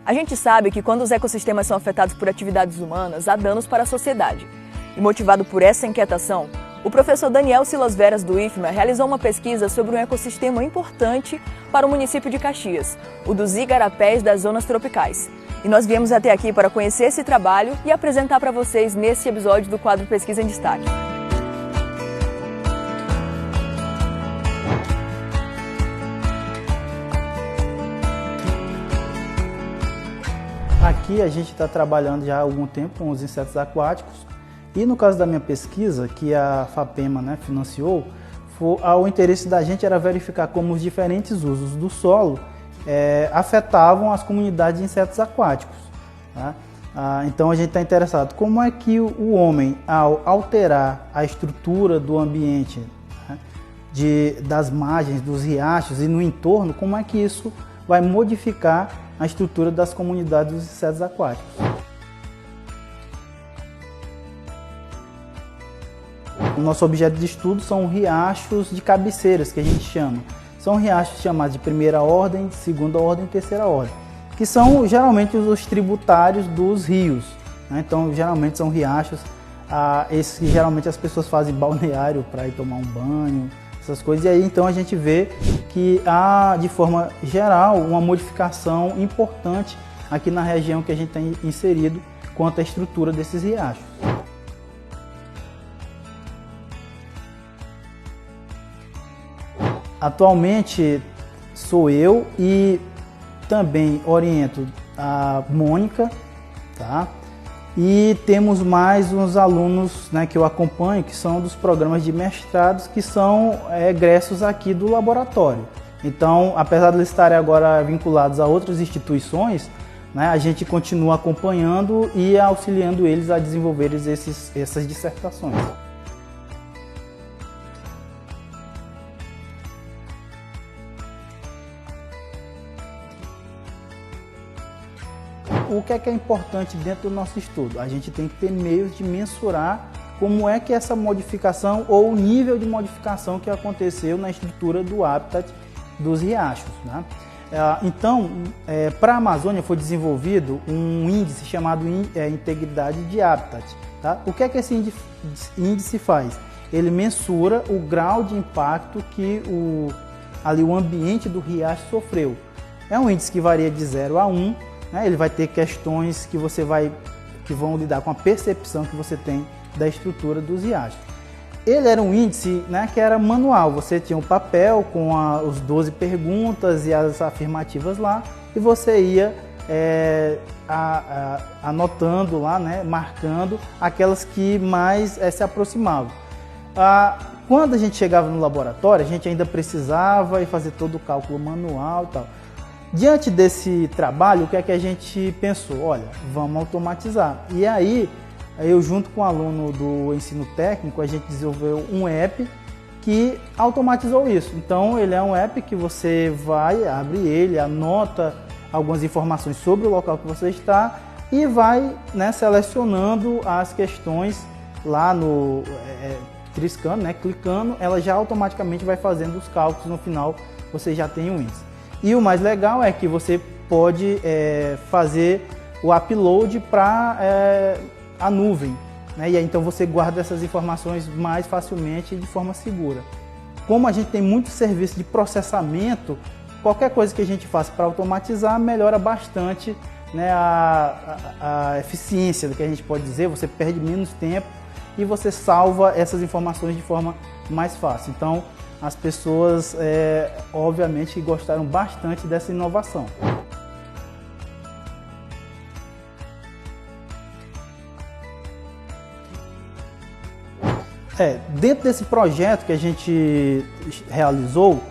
A gente sabe que quando os ecossistemas são afetados por atividades humanas, há danos para a sociedade. E motivado por essa inquietação, o professor Daniel Silas Veras do IFMA realizou uma pesquisa sobre um ecossistema importante para o município de Caxias, o dos igarapés das zonas tropicais. E nós viemos até aqui para conhecer esse trabalho e apresentar para vocês nesse episódio do quadro Pesquisa em Destaque. Aqui a gente está trabalhando já há algum tempo com os insetos aquáticos e no caso da minha pesquisa, que a FAPEMA financiou, o interesse da gente era verificar como os diferentes usos do solo afetavam as comunidades de insetos aquáticos. Tá? Então a gente está interessado como é que o homem, ao alterar a estrutura do ambiente, das margens, dos riachos e no entorno, como é que isso vai modificar a estrutura das comunidades dos insetos aquáticos. O nosso objeto de estudo são riachos de cabeceiras, que a gente chama. São riachos chamados de primeira ordem, segunda ordem e terceira ordem, que são geralmente os tributários dos rios. Então, geralmente são riachos, esses que geralmente as pessoas fazem balneário para ir tomar um banho, essas coisas. E aí então a gente vê que há, de forma geral, uma modificação importante aqui na região que a gente tem inserido quanto à estrutura desses riachos. Atualmente sou eu e também oriento a Mônica, tá? E temos mais uns alunos que eu acompanho, que são dos programas de mestrados, que são egressos aqui do laboratório. Então, apesar de eles estarem agora vinculados a outras instituições, a gente continua acompanhando e auxiliando eles a desenvolver essas dissertações. O que é importante dentro do nosso estudo? A gente tem que ter meios de mensurar como é que essa modificação ou o nível de modificação que aconteceu na estrutura do habitat dos riachos. Então, para a Amazônia foi desenvolvido um índice chamado integridade de habitat. Tá? O que é que esse índice faz? Ele mensura o grau de impacto que o ambiente do riacho sofreu. É um índice que varia de 0 a 1. Ele vai ter questões que vão lidar com a percepção que você tem da estrutura dos riachos. Ele era um índice que era manual, você tinha um papel com os 12 perguntas e as afirmativas lá, e você ia anotando lá, marcando aquelas que mais se aproximavam. Quando a gente chegava no laboratório, a gente ainda precisava fazer todo o cálculo manual e tal. Diante desse trabalho, o que é que a gente pensou? Olha, vamos automatizar. E aí, eu junto com o aluno do ensino técnico, a gente desenvolveu um app que automatizou isso. Então, ele é um app que você abre ele, anota algumas informações sobre o local que você está e vai selecionando as questões lá no triscando, clicando, ela já automaticamente vai fazendo os cálculos, no final você já tem um índice. E o mais legal é que você pode fazer o upload para a nuvem, e aí, então você guarda essas informações mais facilmente e de forma segura. Como a gente tem muito serviço de processamento, qualquer coisa que a gente faça para automatizar melhora bastante a eficiência, do que a gente pode dizer, você perde menos tempo e você salva essas informações de forma mais fácil. Então, as pessoas, obviamente, gostaram bastante dessa inovação. Dentro desse projeto que a gente realizou,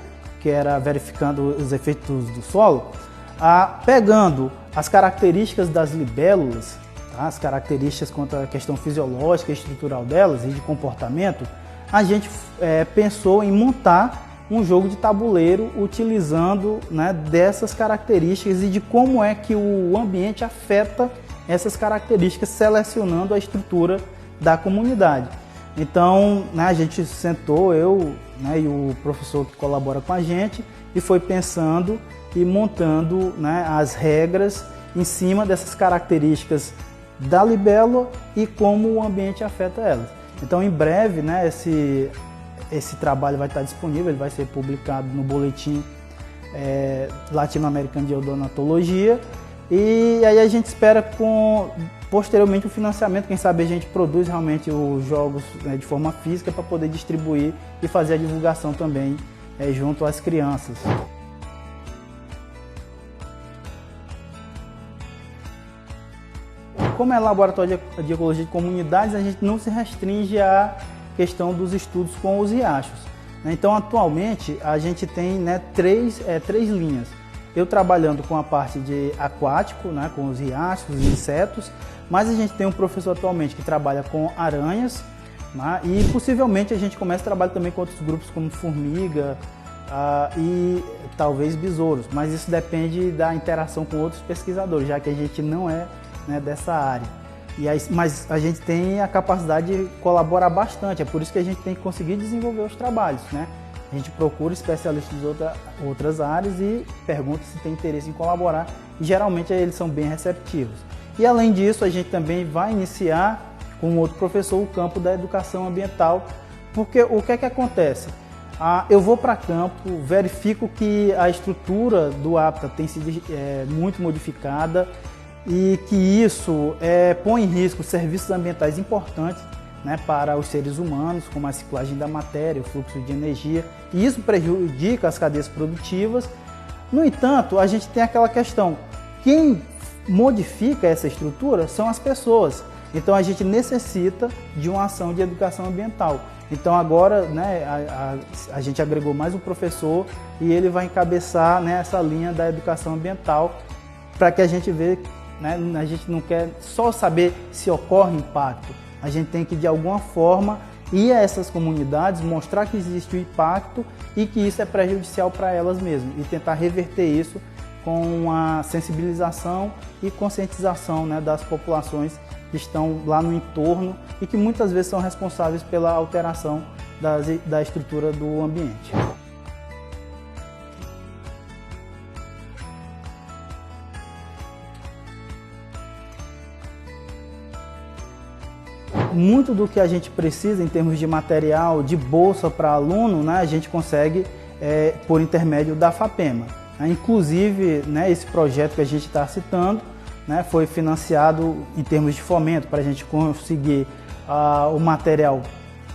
que era verificando os efeitos do solo, pegando as características das libélulas, as características quanto à questão fisiológica e estrutural delas e de comportamento, a gente pensou em montar um jogo de tabuleiro utilizando dessas características e de como é que o ambiente afeta essas características, selecionando a estrutura da comunidade. Então, a gente sentou, eu e o professor que colabora com a gente, e foi pensando e montando as regras em cima dessas características da libélula e como o ambiente afeta elas. Então, em breve, né, esse trabalho vai estar disponível, ele vai ser publicado no boletim latino-americano de odontologia, e aí a gente espera posteriormente o financiamento, quem sabe a gente produz realmente os jogos, né, de forma física para poder distribuir e fazer a divulgação também junto às crianças. Como é laboratório de ecologia de comunidades, a gente não se restringe à questão dos estudos com os riachos. Então, atualmente, a gente tem, né, três linhas. Eu trabalhando com a parte de aquático, né, com os riachos, os insetos, mas a gente tem um professor atualmente que trabalha com aranhas, né, e possivelmente a gente começa a trabalhar também com outros grupos como formiga e talvez besouros, mas isso depende da interação com outros pesquisadores, já que a gente não é, né, dessa área. Mas a gente tem a capacidade de colaborar bastante, é por isso que a gente tem que conseguir desenvolver os trabalhos, né? A gente procura especialistas de outras áreas e pergunta se tem interesse em colaborar, e geralmente eles são bem receptivos. E além disso, a gente também vai iniciar com outro professor o campo da educação ambiental, porque o que é que acontece? Eu vou para campo, verifico que a estrutura do hábitat tem sido muito modificada, e que isso põe em risco serviços ambientais importantes, né, para os seres humanos, como a ciclagem da matéria, o fluxo de energia, e isso prejudica as cadeias produtivas. No entanto, a gente tem aquela questão, quem modifica essa estrutura são as pessoas, então a gente necessita de uma ação de educação ambiental. Então agora, né, a gente agregou mais um professor e ele vai encabeçar, né, essa linha da educação ambiental, para que a gente veja, né, a gente não quer só saber se ocorre impacto, a gente tem que de alguma forma ir a essas comunidades, mostrar que existe o impacto e que isso é prejudicial para elas mesmas e tentar reverter isso com a sensibilização e conscientização, né, das populações que estão lá no entorno e que muitas vezes são responsáveis pela alteração da estrutura do ambiente. Muito do que a gente precisa em termos de material, de bolsa para aluno, né, a gente consegue por intermédio da FAPEMA. Inclusive, né, esse projeto que a gente está citando, né, foi financiado em termos de fomento para a gente conseguir o material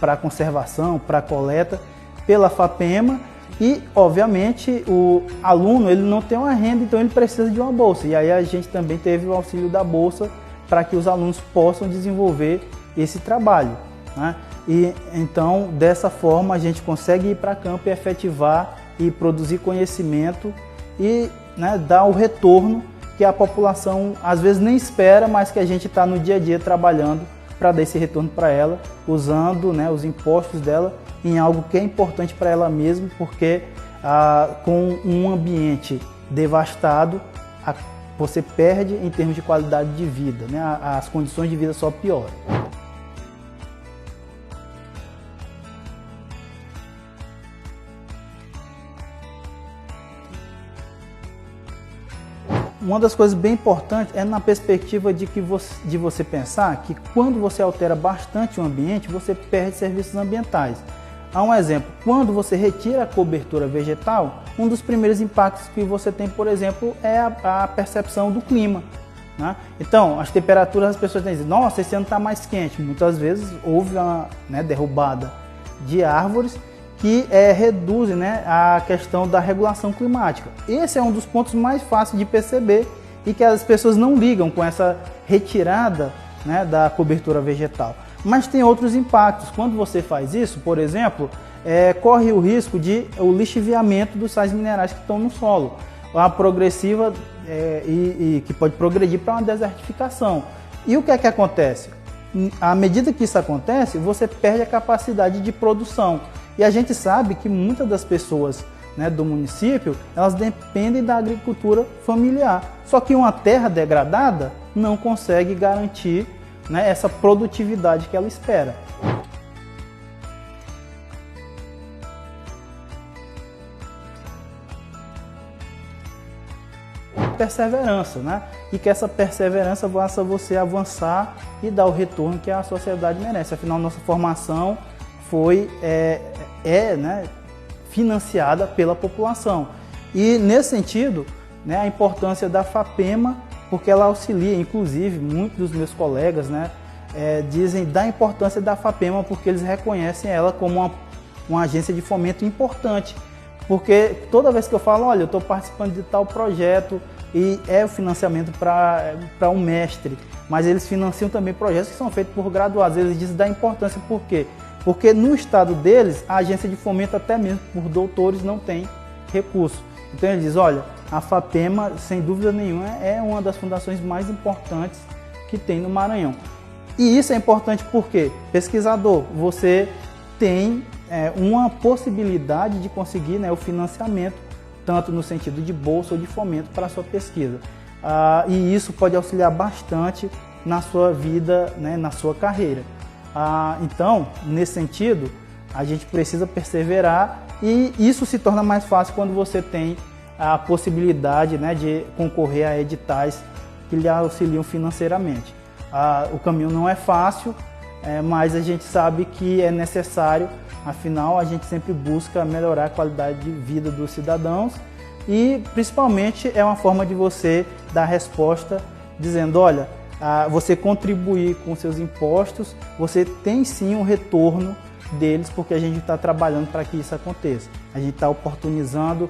para conservação, para coleta, pela FAPEMA. E, obviamente, o aluno ele não tem uma renda, então ele precisa de uma bolsa. E aí a gente também teve o auxílio da bolsa para que os alunos possam desenvolver esse trabalho, né? E então dessa forma a gente consegue ir para campo e efetivar e produzir conhecimento e, né, dar o retorno que a população às vezes nem espera, mas que a gente está no dia a dia trabalhando para dar esse retorno para ela, usando, né, os impostos dela em algo que é importante para ela mesma, porque com um ambiente devastado você perde em termos de qualidade de vida, né? As condições de vida só pioram. Uma das coisas bem importantes é na perspectiva de você pensar que quando você altera bastante o ambiente, você perde serviços ambientais. Há um exemplo, quando você retira a cobertura vegetal, um dos primeiros impactos que você tem, por exemplo, é a percepção do clima, né? Então, as temperaturas, as pessoas dizem, nossa, esse ano está mais quente. Muitas vezes houve uma, né, derrubada de árvores que reduzem, né, a questão da regulação climática. Esse é um dos pontos mais fáceis de perceber e que as pessoas não ligam com essa retirada, né, da cobertura vegetal. Mas tem outros impactos. Quando você faz isso, por exemplo, corre o risco de o lixiviamento dos sais minerais que estão no solo, a progressiva e que pode progredir para uma desertificação. E o que é que acontece? À medida que isso acontece, você perde a capacidade de produção. E a gente sabe que muitas das pessoas, né, do município, elas dependem da agricultura familiar. Só que uma terra degradada não consegue garantir, né, essa produtividade que ela espera. perseverança, né? E que essa perseverança faça você avançar e dar o retorno que a sociedade merece. Afinal, nossa formação foi, né, financiada pela população. E nesse sentido, né, a importância da FAPEMA, porque ela auxilia, inclusive, muitos dos meus colegas, né, dizem da importância da FAPEMA porque eles reconhecem ela como uma agência de fomento importante. Porque toda vez que eu falo, olha, eu estou participando de tal projeto e é o financiamento para um mestre, mas eles financiam também projetos que são feitos por graduados. Eles dizem da importância por quê? Porque no estado deles, a agência de fomento, até mesmo por doutores, não tem recurso. Então ele diz, olha, a FAPEMA, sem dúvida nenhuma, é uma das fundações mais importantes que tem no Maranhão. E isso é importante porque, pesquisador, você tem uma possibilidade de conseguir, né, o financiamento, tanto no sentido de bolsa ou de fomento para a sua pesquisa. E isso pode auxiliar bastante na sua vida, né, na sua carreira. Então, nesse sentido, a gente precisa perseverar e isso se torna mais fácil quando você tem a possibilidade, né, de concorrer a editais que lhe auxiliam financeiramente. O caminho não é fácil, mas a gente sabe que é necessário, afinal a gente sempre busca melhorar a qualidade de vida dos cidadãos e principalmente é uma forma de você dar resposta dizendo, olha, você contribuir com seus impostos, você tem sim um retorno deles porque a gente está trabalhando para que isso aconteça. A gente está oportunizando,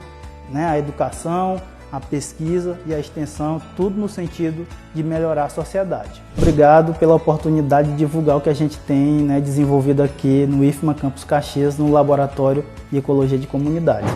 né, a educação, a pesquisa e a extensão, tudo no sentido de melhorar a sociedade. Obrigado pela oportunidade de divulgar o que a gente tem, né, desenvolvido aqui no IFMA Campus Caxias, no Laboratório de Ecologia de Comunidade.